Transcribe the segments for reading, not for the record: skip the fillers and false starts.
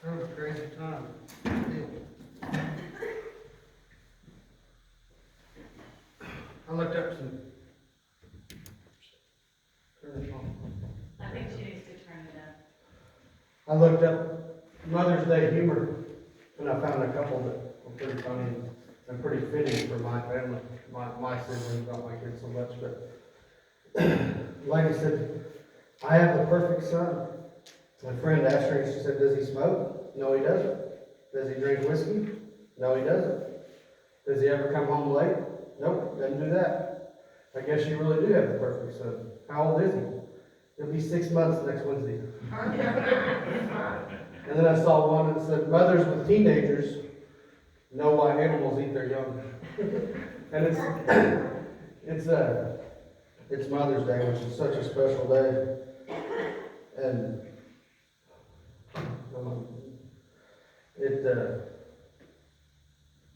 That was a crazy time. I looked up some. Turn it on. I think she needs to turn it up. I looked up Mother's Day humor, and I found a couple that were pretty funny and pretty fitting for my family, my siblings, not my kids so much. But the lady said, "I have the perfect son." My friend asked her, and she said, "Does he smoke?" "No, he doesn't." "Does he drink whiskey?" "No, he doesn't." "Does he ever come home late?" "Nope, doesn't do that." "I guess you really do have the perfect son. How old is he?" "He'll be 6 months next Wednesday." And then I saw one that said, "Mothers with teenagers know why animals eat their young." And it's Mother's Day, which is such a special day. And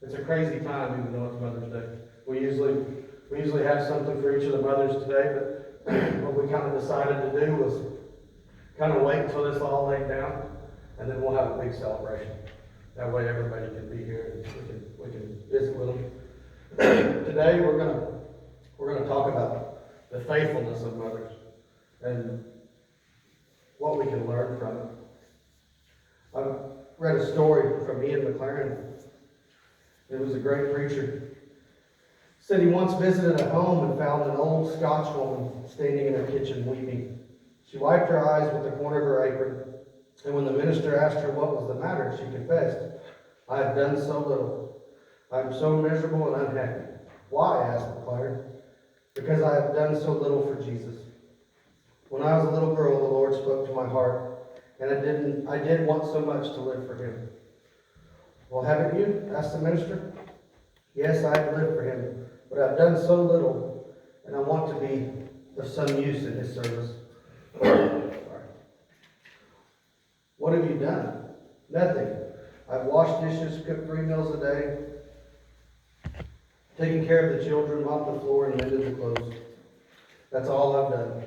it's a crazy time, even though it's Mother's Day. We usually have something for each of the mothers today, but what we kind of decided to do was kind of wait until this all laid down, and then we'll have a big celebration. That way everybody can be here and we can visit with them. Today we're gonna talk about the faithfulness of mothers and what we can learn from it. I've read a story from Ian McLaren. It was a great preacher. Said he once visited a home and found an old Scotch woman standing in her kitchen weeping. She wiped her eyes with the corner of her apron, and when the minister asked her what was the matter, she confessed, "I have done so little. I am so miserable and unhappy." "Why?" asked McLaren. "Because I have done so little for Jesus. When I was a little girl, the Lord spoke to my heart, and I did want so much to live for Him." "Well, haven't you?" asked the minister. "Yes, I have lived for Him, but I've done so little, and I want to be of some use in His service." Sorry. "What have you done?" "Nothing. I've washed dishes, cooked 3 meals a day, taken care of the children, mopped the floor, and mended the clothes. That's all I've done,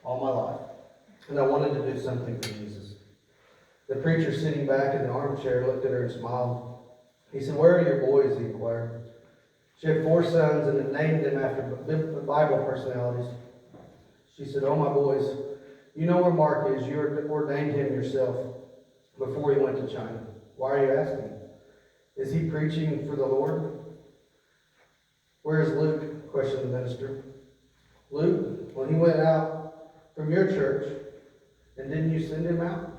all my life. And I wanted to do something for Jesus." The preacher, sitting back in the armchair, looked at her and smiled. He said, "Where are your boys?" he inquired. She had 4 sons and had named them after Bible personalities. She said, "Oh, my boys, you know where Mark is. You ordained him yourself before he went to China. Why are you asking? Is he preaching for the Lord?" "Where is Luke?" questioned the minister. "Luke? Well, he went out from your church. And didn't you send him out?"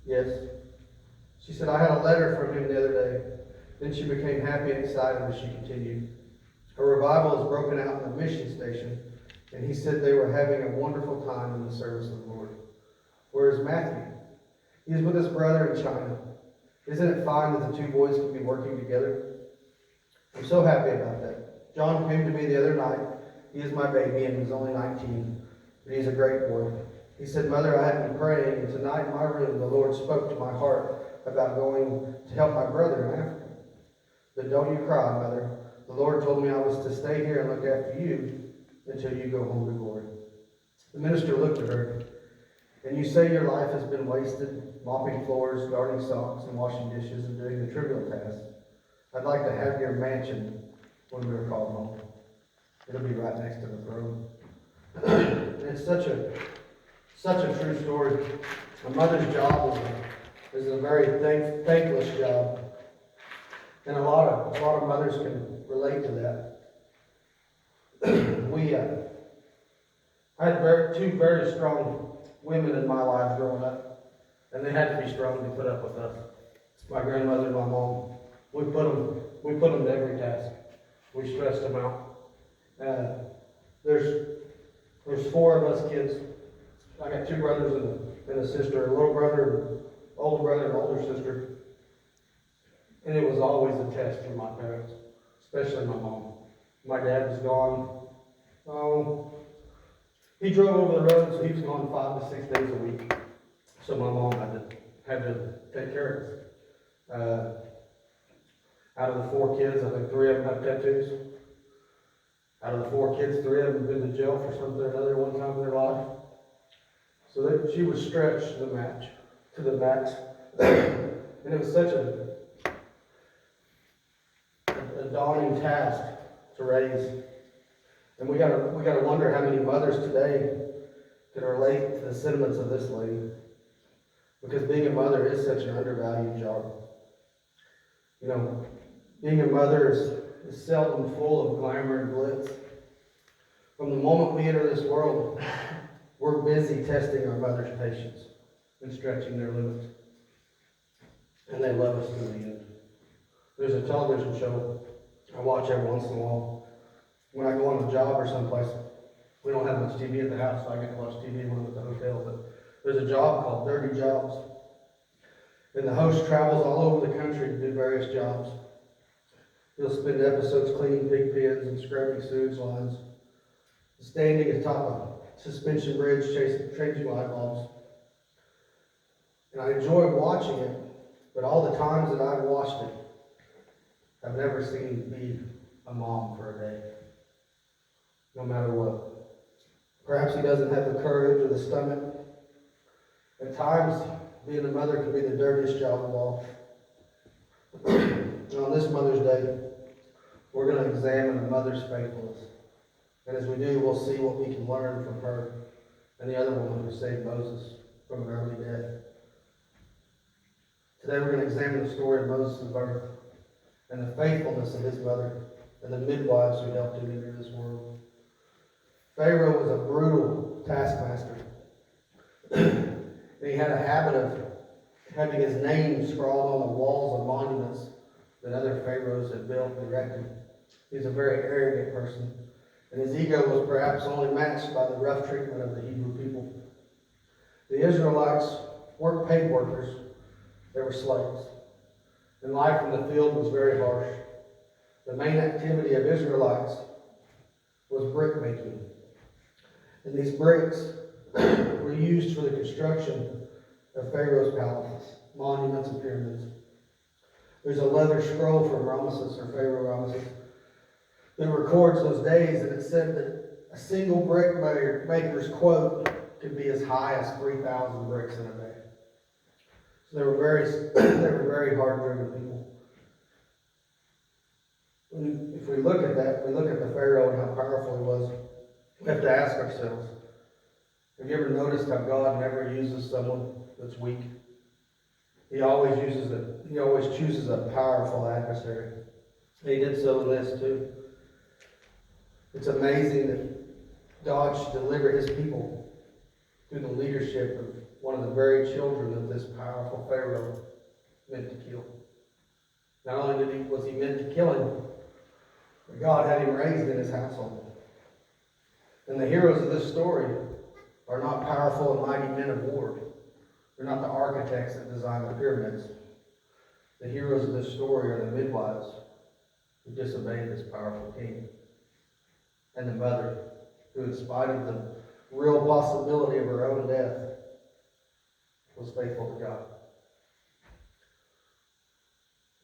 "Yes." She said, "I had a letter from him the other day." Then she became happy and excited as she continued. "A revival has broken out in the mission station, and he said they were having a wonderful time in the service of the Lord." "Where is Matthew?" "He is with his brother in China. Isn't it fine that the 2 boys can be working together?" "I'm so happy about that. John came to me the other night. He is my baby and he's only 19, but he's a great boy. He said, 'Mother, I have been praying, and tonight in my room the Lord spoke to my heart about going to help my brother in Africa. But don't you cry, Mother. The Lord told me I was to stay here and look after you until you go home to glory.'" The minister looked at her. "And you say your life has been wasted, mopping floors, darning socks, and washing dishes, and doing the trivial tasks. I'd like to have your mansion when we are called home. It'll be right next to the throne." And it's such a true story. A mother's job is a very thankless job. And a lot of mothers can relate to that. I had 2 very strong women in my life growing up, and they had to be strong to put up with us. My grandmother and my mom. We put them to every task. We stressed them out. There's 4 of us kids. I got 2 brothers and a sister, a little brother, older brother, and older sister. And it was always a test for my parents, especially my mom. My dad was gone. Oh, he drove over the road, so he was gone 5 to 6 days a week. So my mom had to take care of us. Out of the 4 kids, I think 3 of them have tattoos. Out of the 4 kids, 3 of them have been to jail for something or another one time in their life. So she was stretched to the max. And it was such a daunting task to raise. And we gotta wonder how many mothers today can relate to the sentiments of this lady. Because being a mother is such an undervalued job. You know, being a mother is seldom full of glamour and glitz. From the moment we enter this world, we're busy testing our mother's patience and stretching their limits. And they love us to the end. There's a television show I watch every once in a while. When I go on a job or someplace, we don't have much TV at the house, so I get to watch TV when I'm at the hotel. But there's a job called Dirty Jobs. And the host travels all over the country to do various jobs. He'll spend episodes cleaning pig pens and scrubbing sewage lines, standing atop a suspension bridge changing light bulbs. And I enjoy watching it, but all the times that I've watched it, I've never seen be a mom for a day, no matter what. Perhaps he doesn't have the courage or the stomach. At times, being a mother can be the dirtiest job of all. And on this Mother's Day, we're going to examine a mother's faithfulness. And as we do, we'll see what we can learn from her and the other woman who saved Moses from an early death. Today we're going to examine the story of Moses' birth and the faithfulness of his mother and the midwives who helped him enter this world. Pharaoh was a brutal taskmaster. And he had a habit of having his name scrawled on the walls of monuments that other pharaohs had built and erected. He was a very arrogant person, and his ego was perhaps only matched by the rough treatment of the Hebrew people. The Israelites weren't paid workers, they were slaves. And life in the field was very harsh. The main activity of Israelites was brick making. And these bricks were used for the construction of Pharaoh's palaces, monuments, and pyramids. There's a leather scroll from Ramesses, or Pharaoh Ramesses, that records those days, and it said that a single brick maker's quote could be as high as 3,000 bricks in a day. So they were very hard-driven people. If we look at that, we look at the Pharaoh and how powerful he was, we have to ask ourselves, have you ever noticed how God never uses someone that's weak? He always chooses a powerful adversary. He did so in this too. It's amazing that God should deliver his people through the leadership of one of the very children of this powerful Pharaoh meant to kill. Not only was he meant to kill him, but God had him raised in his household. And the heroes of this story are not powerful and mighty men of war. They're not the architects that designed the pyramids. The heroes of this story are the midwives who disobeyed this powerful king, and the mother who, in spite of the real possibility of her own death, was faithful to God.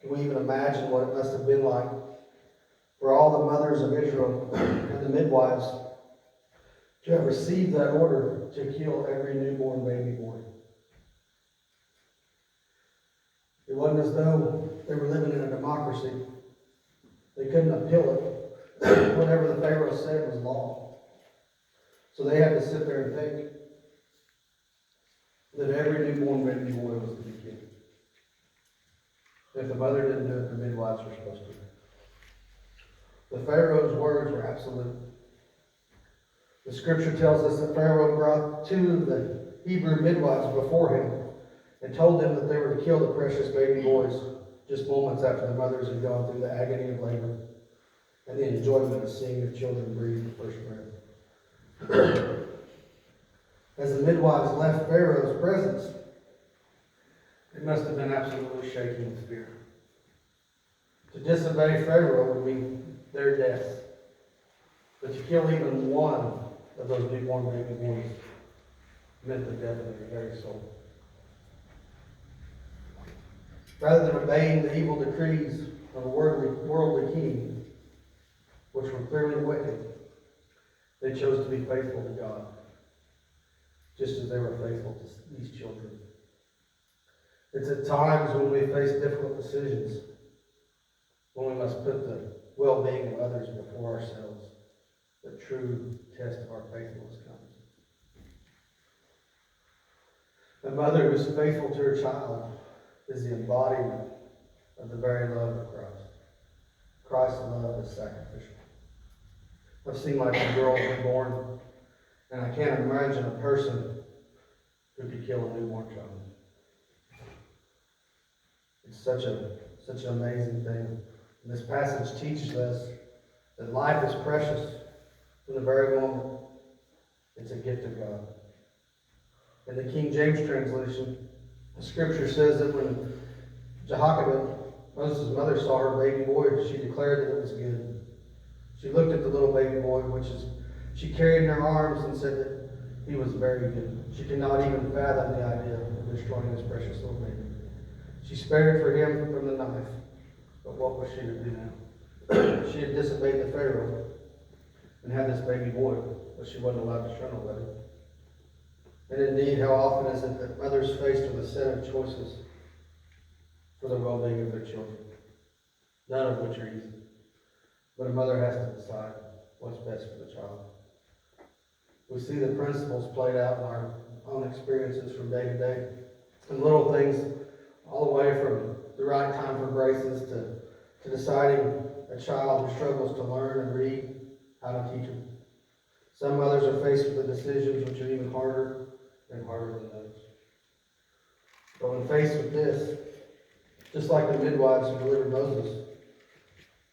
Can we even imagine what it must have been like for all the mothers of Israel and the midwives to have received that order to kill every newborn baby boy? It wasn't as though they were living in a democracy. They couldn't appeal it. Whatever the Pharaoh said was law. So they had to sit there and think that every newborn baby boy was to be killed. If the mother didn't do it, the midwives were supposed to. The Pharaoh's words were absolute. The scripture tells us that Pharaoh brought two of the Hebrew midwives before him and told them that they were to kill the precious baby boys just moments after the mothers had gone through the agony of labor and the enjoyment of seeing their children breathe the first breath. As the midwives left Pharaoh's presence, it must have been absolutely shaking with fear. To disobey Pharaoh would be their death. But to kill even one of those newborn baby boys meant the death of their very soul. Rather than obeying the evil decrees of a worldly king, which were clearly wicked, they chose to be faithful to God, just as they were faithful to these children. It's at times when we face difficult decisions, when we must put the well-being of others before ourselves, the true test of our faithfulness comes. A mother who's faithful to her child is the embodiment of the very love of Christ. Christ's love is sacrificial. I've seen my two girls be born, and I can't imagine a person who could kill a newborn child. It's such an amazing thing. And this passage teaches us that life is precious from the very moment. It's a gift of God. In the King James translation, the scripture says that when Jehoshaphat, Moses' mother, saw her baby boy, she declared that it was good. She looked at the little baby boy, she carried in her arms, and said that he was very good. She could not even fathom the idea of destroying this precious little baby. She spared for him from the knife. But what was she to do now? She had disobeyed the Pharaoh and had this baby boy, but she wasn't allowed to show nobody. And indeed, how often is it that mothers faced with a set of choices for the well-being of their children, none of which are easy. But a mother has to decide what's best for the child. We see the principles played out in our own experiences from day to day, and little things all the way from the right time for braces to deciding a child who struggles to learn and read, how to teach them. Some mothers are faced with the decisions which are even harder and harder than others. But when faced with this, just like the midwives who delivered Moses,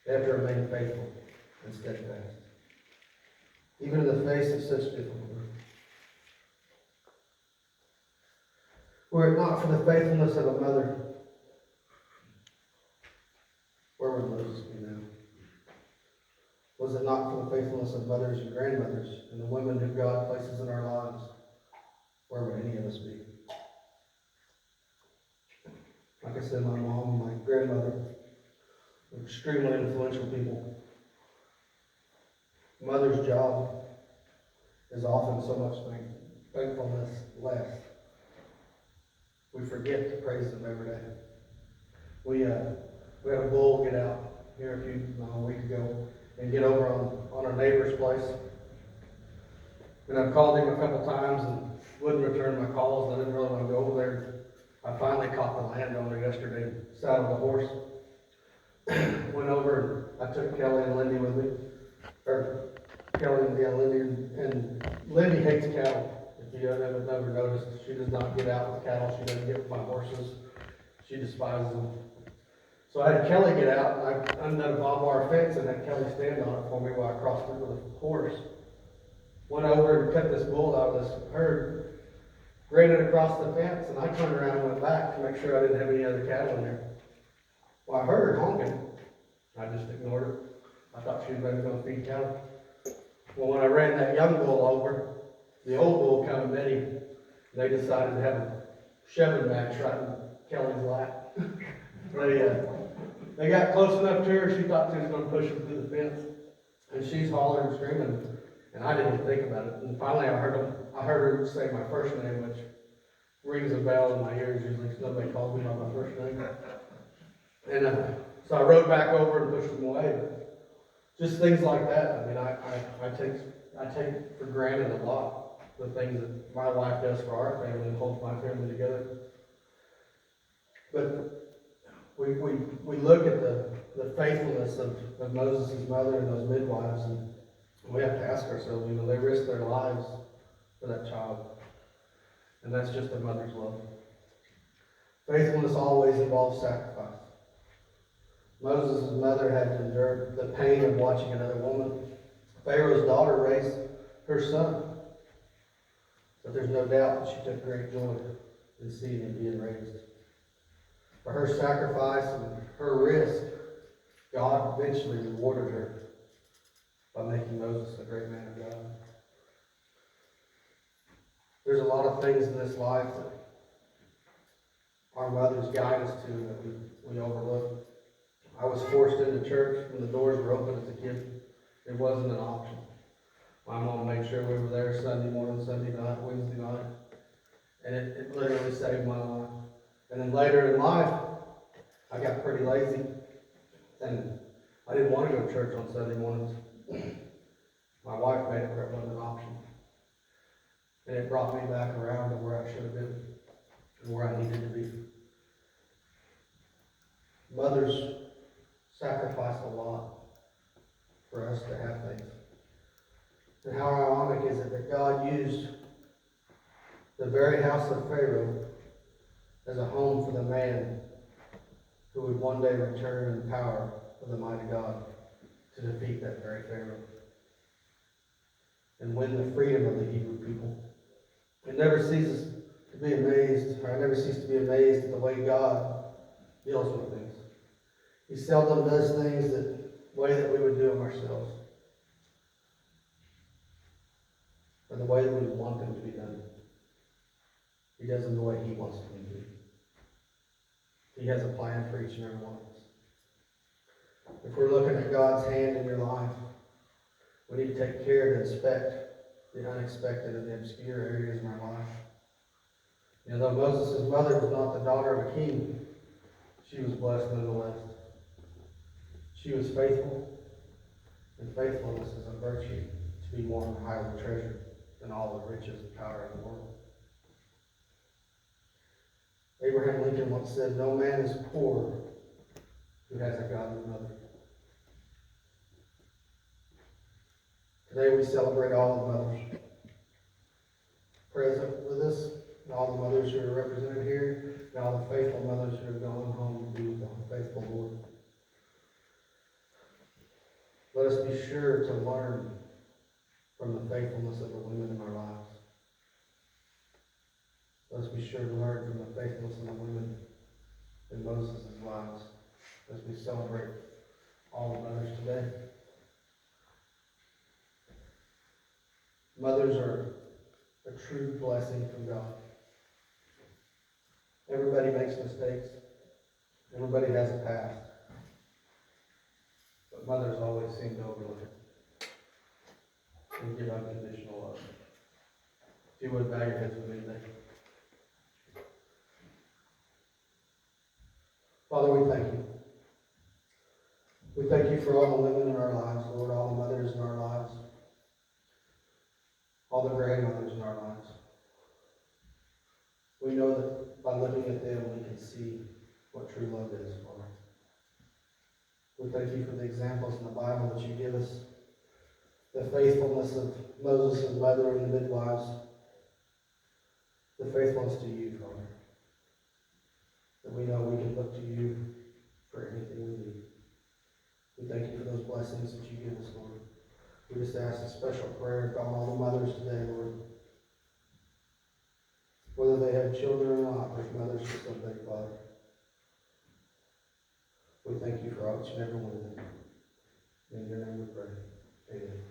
they have to remain faithful and steadfast, even in the face of such difficulty. Were it not for the faithfulness of a mother, where would Moses be now? Was it not for the faithfulness of mothers and grandmothers and the women who God places in our lives, where would any of us be? Like I said, my mom and my grandmother were extremely influential people. Mother's job is often so much thankfulness less. We forget to praise them every day. We had a bull get out here a week ago and get over on our neighbor's place. And I've called him a couple times and wouldn't return my calls. I didn't really want to go over there. I finally caught the landowner yesterday, saddled a horse, went over and I took Kelly and Lindy with me. Lindy, and Lindy hates cattle. If you haven't ever noticed, she does not get out with cattle. She doesn't get with my horses. She despises them. So I had Kelly get out, and I undone a barbed wire fence and had Kelly stand on it for me while I crossed it with a horse. Went over and cut this bull out of this herd, graded across the fence, and I turned around and went back to make sure I didn't have any other cattle in there. Well, I heard her honking. I just ignored it. I thought she was maybe going to feed cattle. Well, when I ran that young bull over, the old bull kind of met him, and they decided to have a shoving match right in Kelly's lap. They got close enough to her, she thought she was going to push him through the fence, and she's hollering and screaming, and I didn't even think about it. And finally, I heard her say my first name, which rings a bell in my ears usually because nobody calls me by my first name. And so I rode back over and pushed them away. Just things like that. I mean, I take for granted a lot the things that my wife does for our family and holds my family together. But we look at the faithfulness of Moses' mother and those midwives, and we have to ask ourselves, they risk their lives for that child. And that's just a mother's love. Faithfulness always involves sacrifice. Moses' mother had to endure the pain of watching another woman, Pharaoh's daughter, raise her son. But there's no doubt that she took great joy in seeing him being raised. For her sacrifice and her risk, God eventually rewarded her by making Moses a great man of God. There's a lot of things in this life that our mothers guide us to that we overlook. I was forced into church when the doors were open as a kid. It wasn't an option. My mom made sure we were there Sunday morning, Sunday night, Wednesday night. And it literally saved my life. And then later in life, I got pretty lazy, and I didn't want to go to church on Sunday mornings. My wife made it where it wasn't an option. And it brought me back around to where I should have been, and where I needed to be. Mothers sacrifice a lot for us to have things. And how ironic is it that God used the very house of Pharaoh as a home for the man who would one day return in power with the mighty God to defeat that very Pharaoh and win the freedom of the Hebrew people. It never ceases to be amazed, or I never cease to be amazed at the way God deals with things. He seldom does things the way that we would do them ourselves, or the way that we want them to be done. He does them the way He wants them to be. He has a plan for each and every one of us. If we're looking at God's hand in your life, we need to take care to inspect the unexpected and the obscure areas in our life. You know, though Moses' mother was not the daughter of a king, she was blessed nonetheless. She was faithful, and faithfulness is a virtue to be more highly treasured than all the riches and power of the world. Abraham Lincoln once said, "No man is poor who has a godly mother." Today we celebrate all the mothers present with us, and all the mothers who are represented here, and all the faithful mothers who have gone home to be with the faithful Lord. Let us be sure to learn from the faithfulness of the women in our lives. Let us be sure to learn from the faithfulness of the women in Moses' lives as we celebrate all the mothers today. Mothers are a true blessing from God. Everybody makes mistakes. Everybody has a past. But mothers always seem to overlook it and give unconditional love. If you would bow your heads with me today. Father, we thank you. We thank you for all the women in our lives, Lord, all the mothers in our lives, all the grandmothers in our lives. We know that by looking at them, we can see what true love is, Father. We thank you for the examples in the Bible that you give us, the faithfulness of Moses' mother and the midwives, the faithfulness to you, Father, that we know we can look to you for anything we need. We thank you for those blessings that you give us, Lord. We just ask a special prayer for all the mothers today, Lord. Whether they have children or not, there's mothers for somebody, Father. We thank you for each and every one of them. In your name we pray. Amen.